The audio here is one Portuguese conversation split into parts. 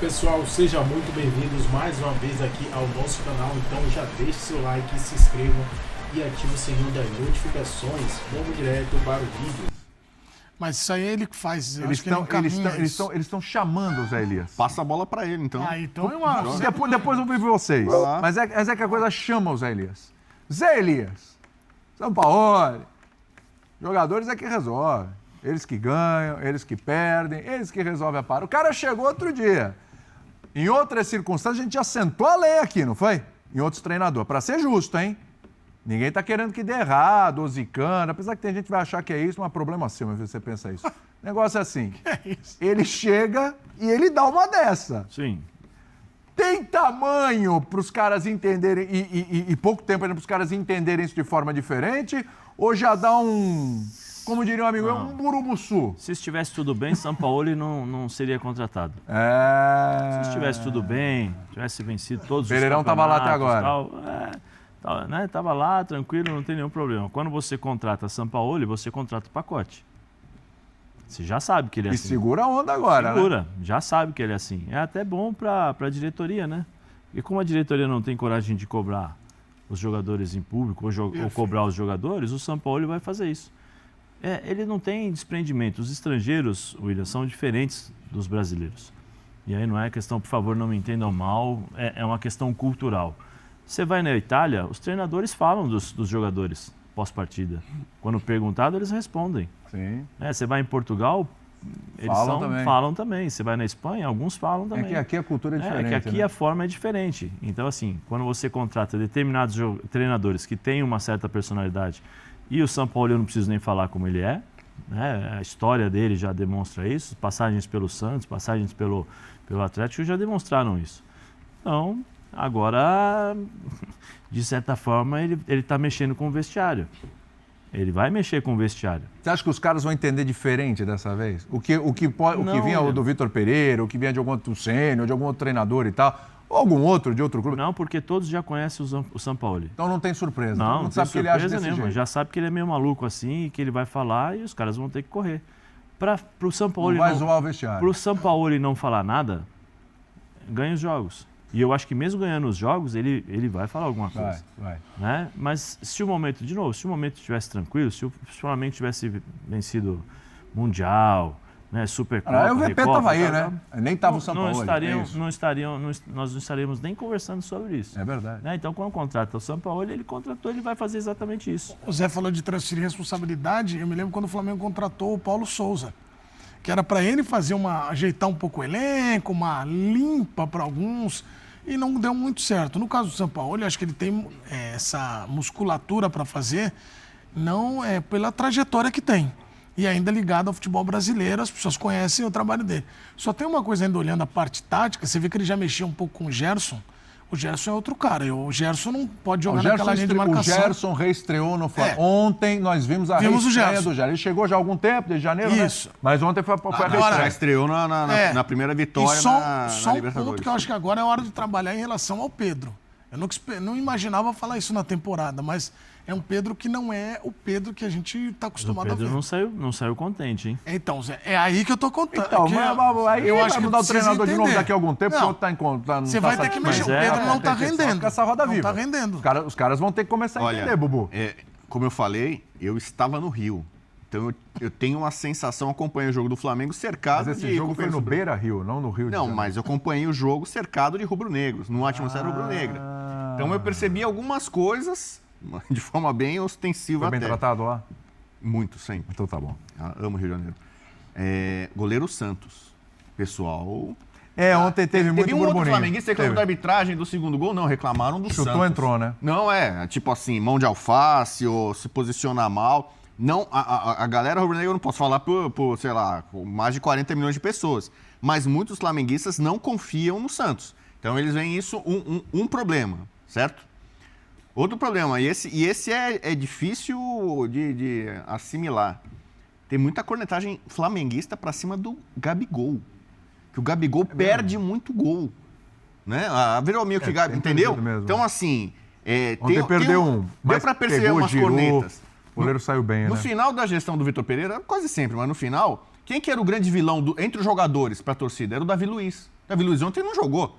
Pessoal, sejam muito bem-vindos mais uma vez aqui ao nosso canal. Então já deixe seu like, se inscrevam e ative o sininho das notificações. Vamos direto para o vídeo. Mas isso aí é ele que faz. Eles estão chamando o Zé Elias. Passa a bola pra ele, então. Então é uma... Depois eu vi vocês. Mas é que a coisa chama o Zé Elias. Zé Elias, São Paulo, jogadores é que resolvem. Eles que ganham, eles que perdem, eles que resolvem a par. O cara chegou outro dia. Em outras circunstâncias, a gente já sentou a lei aqui, não foi? Em outros treinadores. Para ser justo, hein? Ninguém tá querendo que dê errado, ou zicando. Apesar que tem gente que vai achar que é isso, mas é problema seu, mas você pensa isso. O negócio é assim. Ele chega e ele dá uma dessa. Sim. Tem tamanho para os caras entenderem, e pouco tempo ainda para os caras entenderem isso de forma diferente, ou já dá um... Como diria um amigo, é um burubuçu. Se estivesse tudo bem, Sampaoli não seria contratado. Se estivesse tudo bem, tivesse vencido todos os Pereirão estava lá até agora. Tava lá, tranquilo, não tem nenhum problema. Quando você contrata Sampaoli, você contrata o pacote. Você já sabe que ele é assim. E segura a onda agora, Segura, né? já sabe que ele é assim. É até bom para a diretoria, né? E como a diretoria não tem coragem de cobrar os jogadores em público ou cobrar os jogadores, o Sampaoli vai fazer isso. Ele não tem desprendimento. Os estrangeiros, William, são diferentes dos brasileiros. E aí não é questão, por favor, não me entendam mal, é uma questão cultural. Você vai na Itália, os treinadores falam dos jogadores pós-partida. Quando perguntado, eles respondem. Sim. Você vai em Portugal, eles falam também. Você vai na Espanha, alguns falam também. É que aqui a cultura é diferente. É que aqui a forma é diferente. Então, assim, quando você contrata determinados treinadores que têm uma certa personalidade, e o Sampaoli eu não preciso nem falar como ele é, né? A história dele já demonstra isso, passagens pelo Santos, passagens pelo Atlético já demonstraram isso. Então, agora, de certa forma, ele está mexendo com o vestiário. Ele vai mexer com o vestiário. Você acha que os caras vão entender diferente dessa vez? O que vinha do Vitor Pereira, o que vinha de algum outro sênior, de algum outro treinador e tal, ou algum outro de outro clube? Não, porque todos já conhecem o Sampaoli. Então não tem surpresa. Não sabe que ele acha desse nenhuma. jeito. Já sabe que ele é meio maluco assim, que ele vai falar e os caras vão ter que correr. Para o Sampaoli vai zoar o vestiário. Para o Sampaoli não falar nada, ganha os jogos. E eu acho que mesmo ganhando os jogos, ele vai falar alguma coisa. Vai. Né? Mas se o momento estivesse tranquilo, se o Flamengo tivesse vencido Mundial, né, Supercopa, o VP estava aí, né? Nem estava o Sampaoli. Nós não estaríamos nem conversando sobre isso. É verdade. Né? Então, quando contrata o Sampaoli, ele vai fazer exatamente isso. O Zé falou de transferir responsabilidade. Eu me lembro quando o Flamengo contratou o Paulo Souza, que era para ele ajeitar um pouco o elenco, uma limpa para alguns, e não deu muito certo. No caso do Sampaoli, acho que ele tem essa musculatura para fazer, não é pela trajetória que tem. E ainda ligado ao futebol brasileiro, as pessoas conhecem o trabalho dele. Só tem uma coisa ainda olhando a parte tática, você vê que ele já mexeu um pouco com o Gerson. O Gerson é outro cara. O Gerson não pode jogar naquela linha de marcação. O Gerson reestreou no Flamengo. Ontem nós vimos a reestreia do Gerson. Ele chegou já há algum tempo, desde janeiro, isso. Né? Mas ontem foi a reestreia. Já estreou na primeira vitória só na Libertadores. Um ponto que eu acho que agora é hora de trabalhar em relação ao Pedro. Eu não imaginava falar isso na temporada, mas é um Pedro que não é o Pedro que a gente está acostumado a ver. O Pedro não saiu contente, hein? Então, Zé, é aí que eu tô contando. Então, aí eu acho que mudar o treinador de novo daqui a algum tempo, não, porque o outro tá você vai ter que mexer. O Pedro não está rendendo. Essa roda viva. Não está rendendo. Os caras vão ter que começar a entender, Bubu. Como eu falei, eu estava no Rio. Então eu tenho uma sensação, acompanhei o jogo do Flamengo cercado de... Mas esse jogo foi no Beira-Rio, não no Rio de Janeiro. Não, mas eu acompanhei o jogo cercado de rubro-negros, numa atmosfera rubro-negra. Então eu percebi algumas coisas de forma bem ostensiva até. Foi bem tratado lá? Muito, sempre. Então tá bom. Amo o Rio de Janeiro. Goleiro Santos. Pessoal... ontem teve muito burburinho. Outro flamenguista reclamou da arbitragem do segundo gol. Não, reclamaram do Santos. Chutou, entrou, né? Não, tipo assim, mão de alface ou se posicionar mal. Não, a galera rubro-negra eu não posso falar por, sei lá, mais de 40 milhões de pessoas. Mas muitos flamenguistas não confiam no Santos. Então eles veem isso um problema, certo? Outro problema, e esse é difícil de assimilar. Tem muita cornetagem flamenguista pra cima do Gabigol. Que o Gabigol perde muito gol. Né? Virou meio que Gabigol, entendeu? Então, assim... Ontem perdeu deu pra perceber umas cornetas. O goleiro saiu bem, né? No final da gestão do Vitor Pereira, quase sempre, mas no final, quem que era o grande vilão entre os jogadores para a torcida? Era o Davi Luiz. Davi Luiz ontem não jogou.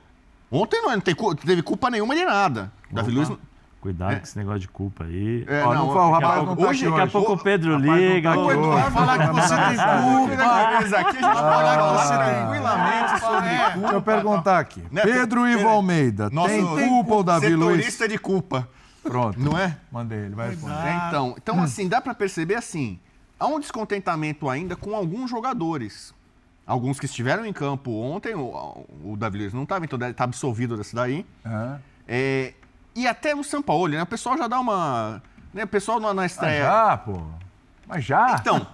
Ontem não teve culpa nenhuma de nada. Davi Luiz... Cuidado com esse negócio de culpa aí. O rapaz não tá hoje, daqui a pouco o Pedro liga. Vai falar que você tem culpa. Aqui a gente pode falar tranquilamente sobre culpa. Deixa eu perguntar aqui. Né, Pedro Ivo Almeida, tem culpa o Davi Luiz? Setorista de culpa. Pronto. Não é? Mandei, ele vai responder. Então assim, dá pra perceber assim, há um descontentamento ainda com alguns jogadores. Alguns que estiveram em campo ontem, o Davi Luiz não estava, então deve estar absolvido dessa daí. E até o Sampaoli, né? O pessoal já dá uma... Né? O pessoal na estreia... Já, pô. Mas já. Então,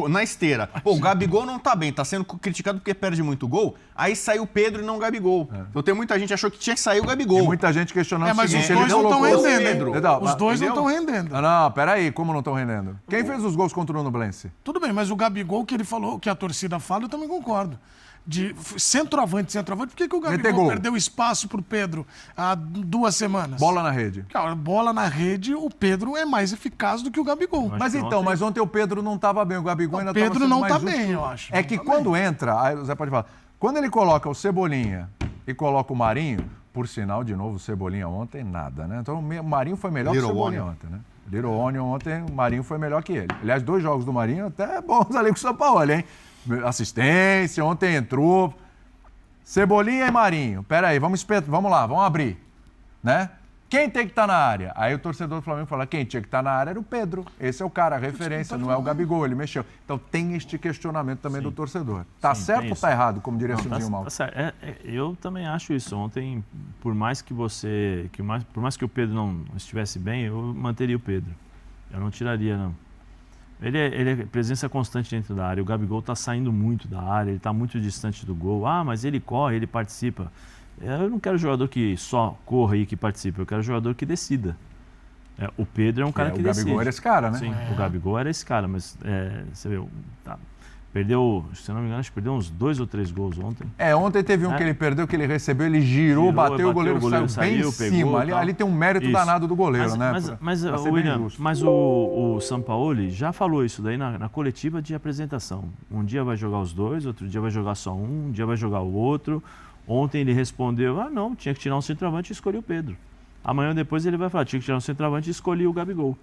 na esteira. Pô, o Gabigol não tá bem, tá sendo criticado porque perde muito gol. Aí saiu o Pedro e não o Gabigol. Então tem muita gente que achou que tinha que sair o Gabigol. E muita gente questionando mas o seguinte, os dois não estão rendendo. Os dois não estão rendendo. Não, peraí, como não estão rendendo? Quem fez os gols contra o Nublense? Tudo bem, mas o Gabigol que ele falou, que a torcida fala, eu também concordo. De centroavante, por que o Gabigol perdeu espaço pro Pedro há 2 semanas? Bola na rede. Cara, bola na rede, o Pedro é mais eficaz do que o Gabigol. Mas então, mas ontem o Pedro não estava bem, o Gabigol ainda estava Pedro não tá bem, eu acho. É que quando entra, aí o Zé pode falar, quando ele coloca o Cebolinha e coloca o Marinho, por sinal, de novo, o Cebolinha ontem, nada, né? Então o Marinho foi melhor que o Cebolinha ontem, né? Little Onion ontem, o Marinho foi melhor que ele. Aliás, 2 jogos do Marinho até bons ali com o São Paulo, hein? Assistência, ontem entrou. Cebolinha e Marinho. Pera aí, vamos lá, vamos abrir. Né? Quem tem que estar na área? Aí o torcedor do Flamengo fala, quem tinha que estar na área era o Pedro. Esse é o cara, a referência, não é o Gabigol, ele mexeu. Então tem este questionamento também do torcedor. Tá certo ou tá errado, como diria Silvinho Mal? Tá certo. Eu também acho isso. Ontem, por mais que o Pedro não estivesse bem, eu manteria o Pedro. Eu não tiraria, não. Ele é presença constante dentro da área. O Gabigol está saindo muito da área, ele está muito distante do gol. Ah, mas ele corre, ele participa. Eu não quero jogador que só corra e que participe, eu quero jogador que decida. O Pedro é um cara que decide. O Gabigol era esse cara, né? Sim, o Gabigol era esse cara, mas você vê, perdeu, se não me engano, acho que perdeu uns 2 ou 3 gols ontem. Ontem teve um que ele perdeu, que ele recebeu, ele girou, bateu, o goleiro saiu bem em cima. Ali tem um mérito danado do goleiro, né? Mas William, o Sampaoli já falou isso daí na coletiva de apresentação. Um dia vai jogar os 2, outro dia vai jogar só um dia vai jogar o outro. Ontem ele respondeu, não, tinha que tirar um centroavante e escolhi o Pedro. Amanhã depois ele vai falar, tinha que tirar um centroavante e escolhi o Gabigol.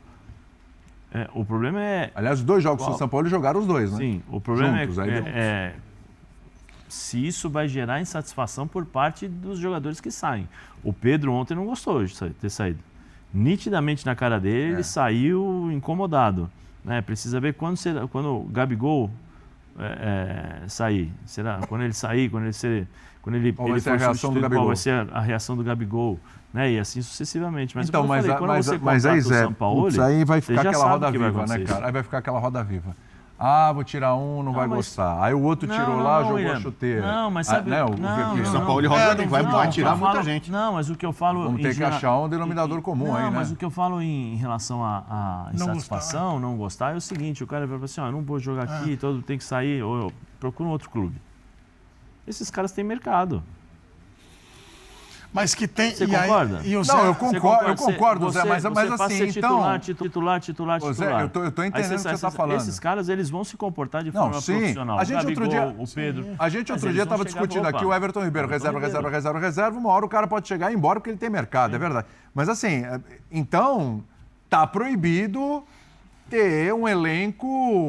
O problema é... Aliás, os 2 jogos do São Paulo jogaram os 2, né? Sim, o problema juntos, é se isso vai gerar insatisfação por parte dos jogadores que saem. O Pedro ontem não gostou de ter saído. Nitidamente na cara dele, ele saiu incomodado. Né? Precisa ver quando o Gabigol sair. Será? Quando ele sair, quando ele for substituído, qual vai ser a reação do Gabigol? Né? E assim sucessivamente. Mas então, quando você contrata aí, o Sampaoli, aí vai ficar aquela roda viva, né, cara? Aí vai ficar aquela roda viva. Vou tirar um, não vai gostar. Aí o outro tirou lá, jogou a chuteira. Não, mas sabe... O São Paulo vai tirar muita gente. Não, mas o que eu falo... Vamos ter que achar um denominador comum aí, né? Mas o que eu falo em relação à insatisfação, não gostar, é o seguinte, o cara vai falar assim, eu não vou jogar aqui, todo tem que sair, ou eu procuro um outro clube. Esses caras têm mercado. Mas que tem... Você concorda? Não, eu concordo, Zé, mas assim, então... Titular. Zé, eu tô entendendo o que você está falando. Esses caras, eles vão se comportar de forma profissional. A gente o Pedro... A gente outro dia estava discutindo aqui o Everton Ribeiro, reserva. Uma hora o cara pode chegar e ir embora porque ele tem mercado, é verdade. Mas assim, então, tá proibido ter um elenco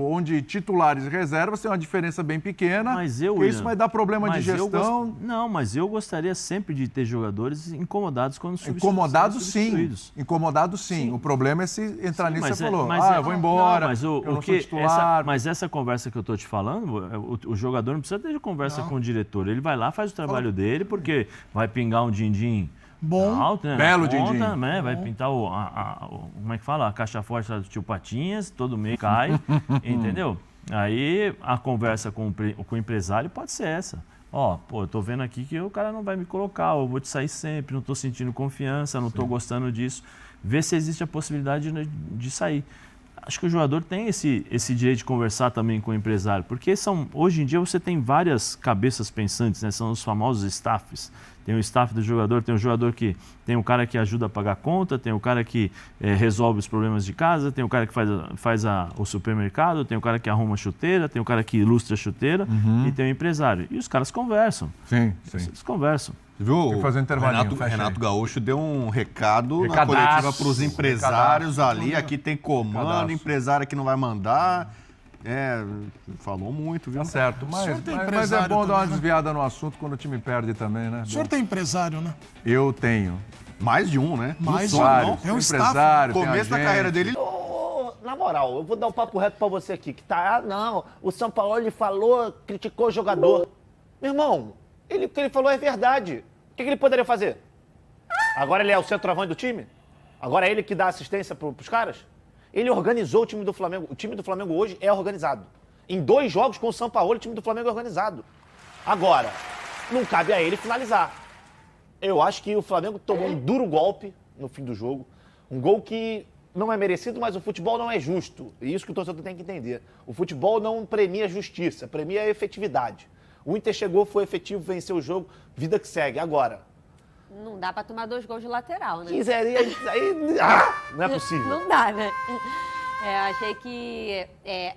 onde titulares e reservas têm uma diferença bem pequena, isso vai dar problema de gestão. Mas eu gostaria sempre de ter jogadores incomodados quando substituídos. Incomodados sim. O problema é se entrar nisso, você falou, eu vou embora, eu não sou titular. Mas essa conversa que eu estou te falando, o jogador não precisa ter conversa com o diretor. Ele vai lá, faz o trabalho dele, porque vai pingar um din-din bom, alto, né? Belo din-din. Né? Vai pintar como é que fala? A caixa forte do tio Patinhas, todo mês cai, entendeu? Aí a conversa com o empresário pode ser essa. Eu tô vendo aqui que o cara não vai me colocar, eu vou te sair sempre, não tô sentindo confiança, não tô gostando disso. Vê se existe a possibilidade de sair. acho que o jogador tem esse direito de conversar também com o empresário, porque hoje em dia você tem várias cabeças pensantes, né? São os famosos staffs. Tem o staff do jogador, tem o jogador que tem o cara que ajuda a pagar a conta, tem o cara que resolve os problemas de casa, tem o cara que faz o supermercado, tem o cara que arruma a chuteira, tem o cara que ilustra a chuteira e tem o empresário. E os caras conversam. Sim. Eles conversam. Viu? Tem que fazer um intervalinho. Renato Gaúcho deu um recado na Recadaço. coletiva para os empresários Recadaço. ali. Aqui tem comando, Recadaço. empresário que não vai mandar. Falou muito, viu? Tá certo, O senhor tem mas é empresário bom dar uma também, né? desviada no assunto quando o time perde também, né? O senhor tem empresário, né? Eu tenho. Mais de um, né? Mais Não de um. só, Vários. não. É um staff. Empresário, tem Começo da agente. carreira dele. Na moral, eu vou dar um papo reto pra você aqui, que tá, não, o São Paulo ele falou, criticou o jogador. Meu irmão, o que ele falou é verdade. O que ele poderia fazer? Agora ele é o centroavante do time? Agora é ele que dá assistência pros caras? Ele organizou o time do Flamengo. O time do Flamengo hoje é organizado. Em 2 jogos com o São Paulo, o time do Flamengo é organizado. Agora, não cabe a ele finalizar. Eu acho que o Flamengo tomou um duro golpe no fim do jogo. Um gol que não é merecido, mas o futebol não é justo. E isso que o torcedor tem que entender. O futebol não premia justiça, premia efetividade. O Inter chegou, foi efetivo, venceu o jogo, vida que segue. Agora, Não dá pra tomar 2 gols de lateral, né? quiseria... não é possível. Não dá, né? Achei que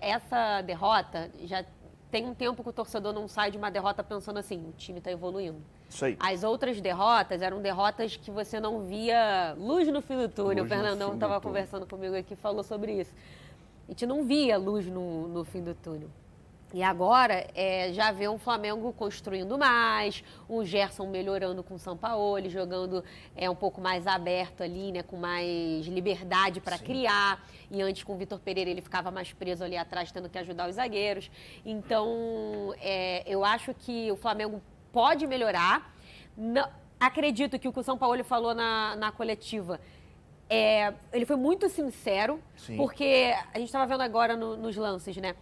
essa derrota já tem um tempo que o torcedor não sai de uma derrota pensando assim, o time tá evoluindo. Isso aí. As outras derrotas eram derrotas que você não via luz no fim do túnel. O Fernandão estava conversando comigo aqui, falou sobre isso. A gente não via luz no fim do túnel. E agora já vê um Flamengo construindo mais, um Gerson melhorando com o Sampaoli, jogando um pouco mais aberto ali, né, com mais liberdade para criar. E antes com o Vitor Pereira ele ficava mais preso ali atrás, tendo que ajudar os zagueiros. Então, eu acho que o Flamengo pode melhorar. Não, acredito que o o Sampaoli falou na coletiva, ele foi muito sincero, Sim. porque a gente estava vendo agora nos lances, né?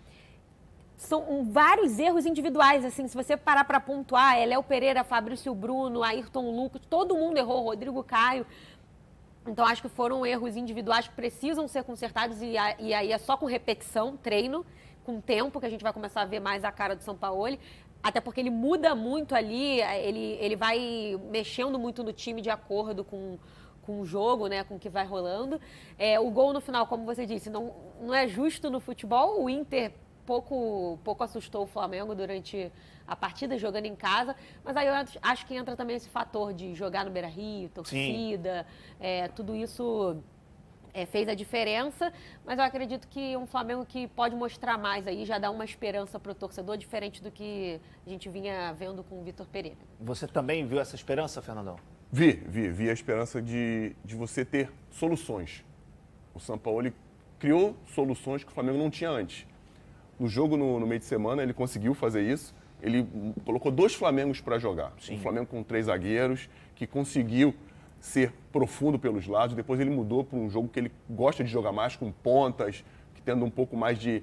São vários erros individuais, assim, se você parar para pontuar, Léo Pereira, Fabrício Bruno, Ayrton Lucas, todo mundo errou, Rodrigo Caio. Então, acho que foram erros individuais que precisam ser consertados e aí é só com repetição, treino, com tempo, que a gente vai começar a ver mais a cara do Sampaoli. Até porque ele muda muito ali, ele vai mexendo muito no time de acordo com o jogo, né, com o que vai rolando. O gol no final, como você disse, não é justo no futebol. O Inter pouco assustou o Flamengo durante a partida, jogando em casa. Mas aí eu acho que entra também esse fator de jogar no Beira-Rio, torcida, tudo isso fez a diferença. Mas eu acredito que um Flamengo que pode mostrar mais aí, já dá uma esperança para o torcedor, diferente do que a gente vinha vendo com o Vitor Pereira. Você também viu essa esperança, Fernandão? Vi a esperança de você ter soluções. O Sampaoli criou soluções que o Flamengo não tinha antes. No jogo no meio de semana, ele conseguiu fazer isso. Ele colocou 2 Flamengos para jogar. Sim. Um Flamengo com 3 zagueiros, que conseguiu ser profundo pelos lados. Depois ele mudou para um jogo que ele gosta de jogar mais, com pontas, que tendo um pouco mais de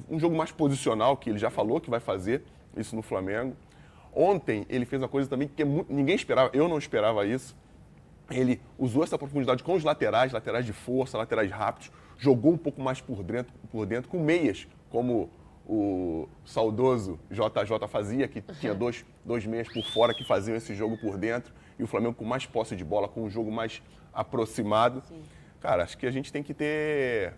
um jogo mais posicional, que ele já falou que vai fazer isso no Flamengo. Ontem ele fez uma coisa também que ninguém esperava, eu não esperava isso. Ele usou essa profundidade com os laterais de força, laterais rápidos, jogou um pouco mais por dentro com meias, como o saudoso JJ fazia, que tinha dois meias por fora que faziam esse jogo por dentro, e o Flamengo com mais posse de bola, com um jogo mais aproximado. Sim. Cara, acho que a gente tem que ter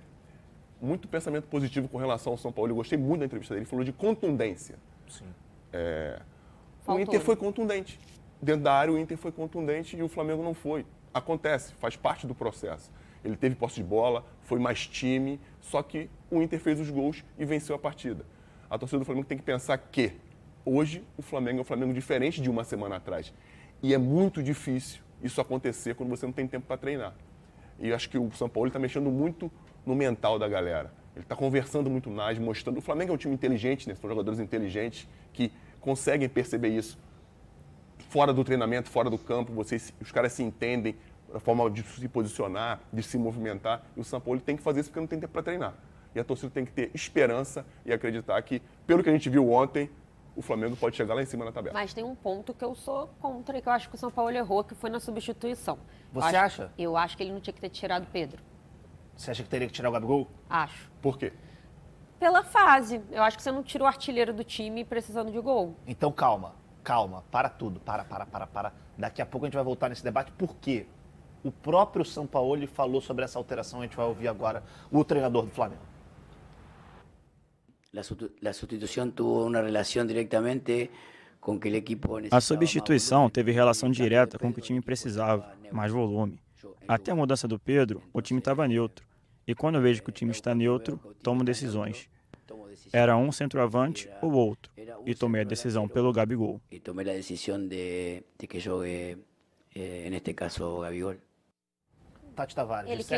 muito pensamento positivo com relação ao São Paulo. Eu gostei muito da entrevista dele, ele falou de contundência. Sim. O Inter foi contundente. Dentro da área o Inter foi contundente e o Flamengo não foi. Acontece, faz parte do processo. Ele teve posse de bola, foi mais time, só que o Inter fez os gols e venceu a partida. A torcida do Flamengo tem que pensar que hoje o Flamengo é um Flamengo diferente de uma semana atrás. E é muito difícil isso acontecer quando você não tem tempo para treinar. E acho que o São Paulo está mexendo muito no mental da galera. Ele está conversando muito mais, mostrando. O Flamengo é um time inteligente, né? São jogadores inteligentes que conseguem perceber isso. Fora do treinamento, fora do campo, os caras se entendem, a forma de se posicionar, de se movimentar. E o São Paulo tem que fazer isso porque não tem tempo para treinar. E a torcida tem que ter esperança e acreditar que, pelo que a gente viu ontem, o Flamengo pode chegar lá em cima na tabela. Mas tem um ponto que eu sou contra e que eu acho que o São Paulo errou, que foi na substituição. Você acha? Eu acho que ele não tinha que ter tirado o Pedro. Você acha que teria que tirar o Gabigol? Acho. Por quê? Pela fase. Eu acho que você não tira o artilheiro do time precisando de gol. Então calma, para tudo, para. Daqui a pouco a gente vai voltar nesse debate, por quê? O próprio Sampaoli falou sobre essa alteração, a gente vai ouvir agora o treinador do Flamengo. La sustitución tuvo una relación directamente com que o equipo A substituição teve relação direta com o que o time precisava, mais volume. Até a mudança do Pedro, o time estava neutro. E quando eu vejo que o time está neutro, tomo decisões. Era um centroavante ou outro. E tomei a decisão pelo Gabigol. E tomei a decisão de que jogue, neste caso, o Gabigol. Tati Tavares,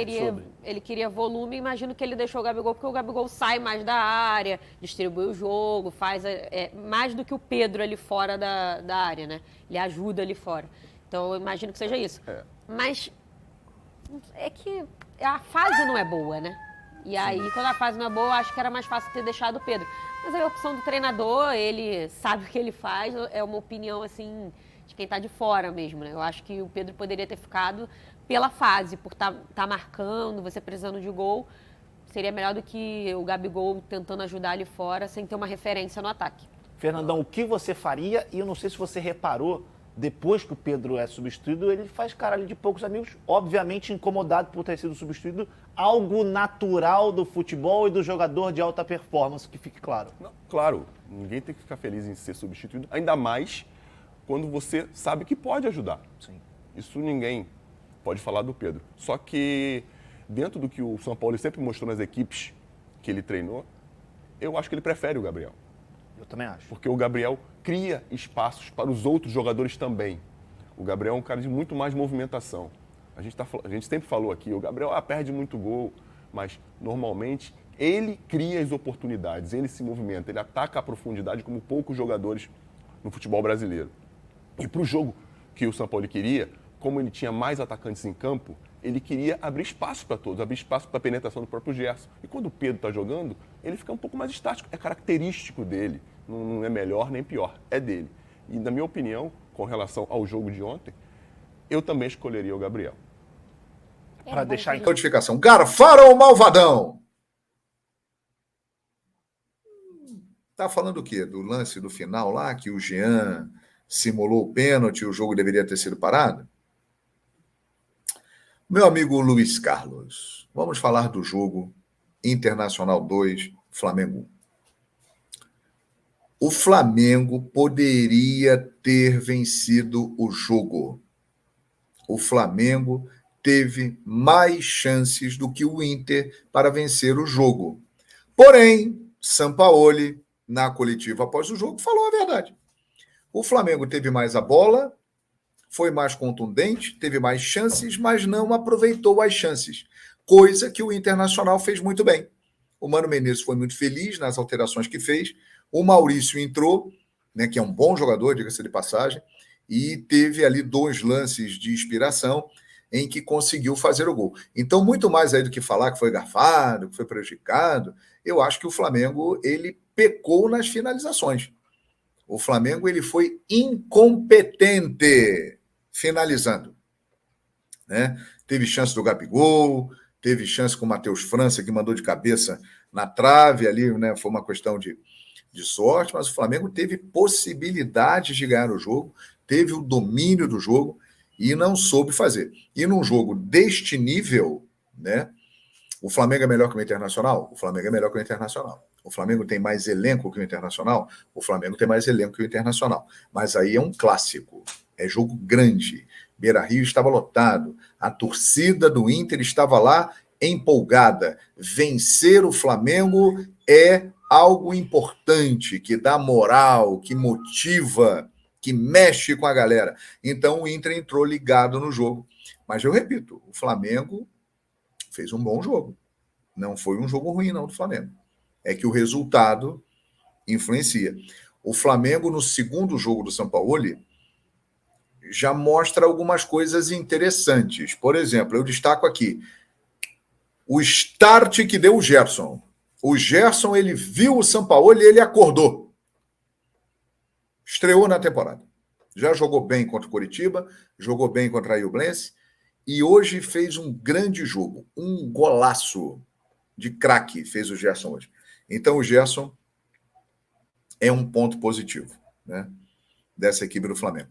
ele queria volume, imagino que ele deixou o Gabigol, porque o Gabigol sai mais da área, distribui o jogo, faz mais do que o Pedro ali fora da área, né? Ele ajuda ali fora. Então, eu imagino que seja isso. Mas é que a fase não é boa, né? E aí, quando a fase não é boa, eu acho que era mais fácil ter deixado o Pedro. Mas é a opção do treinador, ele sabe o que ele faz, é uma opinião, assim, de quem tá de fora mesmo, né? Eu acho que o Pedro poderia ter ficado pela fase, por tá marcando, você precisando de gol, seria melhor do que o Gabigol tentando ajudar ali fora, sem ter uma referência no ataque. Fernandão, o que você faria? E eu não sei se você reparou, depois que o Pedro é substituído, ele faz cara ali de poucos amigos, obviamente incomodado por ter sido substituído, algo natural do futebol e do jogador de alta performance, que fique claro. Não, claro, ninguém tem que ficar feliz em ser substituído, ainda mais quando você sabe que pode ajudar. Sim. Isso ninguém pode falar do Pedro. Só que dentro do que o São Paulo sempre mostrou nas equipes que ele treinou, eu acho que ele prefere o Gabriel. Eu também acho. Porque o Gabriel cria espaços para os outros jogadores também. O Gabriel é um cara de muito mais movimentação. A gente sempre falou aqui, o Gabriel perde muito gol, mas normalmente ele cria as oportunidades, ele se movimenta, ele ataca a profundidade como poucos jogadores no futebol brasileiro. E para o jogo que o São Paulo queria, como ele tinha mais atacantes em campo, ele queria abrir espaço para todos, abrir espaço para a penetração do próprio Gerson. E quando o Pedro está jogando, ele fica um pouco mais estático. É característico dele. Não é melhor nem pior. É dele. E, na minha opinião, com relação ao jogo de ontem, eu também escolheria o Gabriel. Para deixar em notificação. Garfaram o malvadão! Tá falando o quê? Do lance do final lá, que o Jean simulou o pênalti e o jogo deveria ter sido parado? Meu amigo Luiz Carlos, vamos falar do jogo Internacional 2, Flamengo 1. O Flamengo poderia ter vencido o jogo. O Flamengo teve mais chances do que o Inter para vencer o jogo. Porém, Sampaoli, na coletiva após o jogo, falou a verdade. O Flamengo teve mais a bola, foi mais contundente, teve mais chances, mas não aproveitou as chances, coisa que o Internacional fez muito bem. O Mano Menezes foi muito feliz nas alterações que fez, o Maurício entrou, né, que é um bom jogador, diga-se de passagem, e teve ali 2 lances de inspiração em que conseguiu fazer o gol. Então, muito mais aí do que falar que foi garfado, que foi prejudicado, eu acho que o Flamengo ele pecou nas finalizações. O Flamengo ele foi incompetente finalizando, né? Teve chance do Gabigol, teve chance com o Matheus França, que mandou de cabeça na trave ali, né? Foi uma questão de sorte, mas o Flamengo teve possibilidades de ganhar o jogo, teve o domínio do jogo e não soube fazer. E num jogo deste nível, né? O Flamengo é melhor que o Internacional? O Flamengo é melhor que o Internacional. O Flamengo tem mais elenco que o Internacional? O Flamengo tem mais elenco que o Internacional. Mas aí é um clássico. É jogo grande. Beira-Rio estava lotado. A torcida do Inter estava lá empolgada. Vencer o Flamengo é algo importante, que dá moral, que motiva, que mexe com a galera. Então o Inter entrou ligado no jogo. Mas eu repito, o Flamengo fez um bom jogo. Não foi um jogo ruim, não, do Flamengo. É que o resultado influencia. O Flamengo, no segundo jogo do Sampaoli, já mostra algumas coisas interessantes. Por exemplo, eu destaco aqui o start que deu o Gerson. O Gerson, ele viu o Sampaoli e ele acordou. Estreou na temporada. Já jogou bem contra o Coritiba, jogou bem contra a Ilblense E hoje fez um grande jogo, um golaço de craque fez o Gerson hoje. Então o Gerson é um ponto positivo, né, dessa equipe do Flamengo.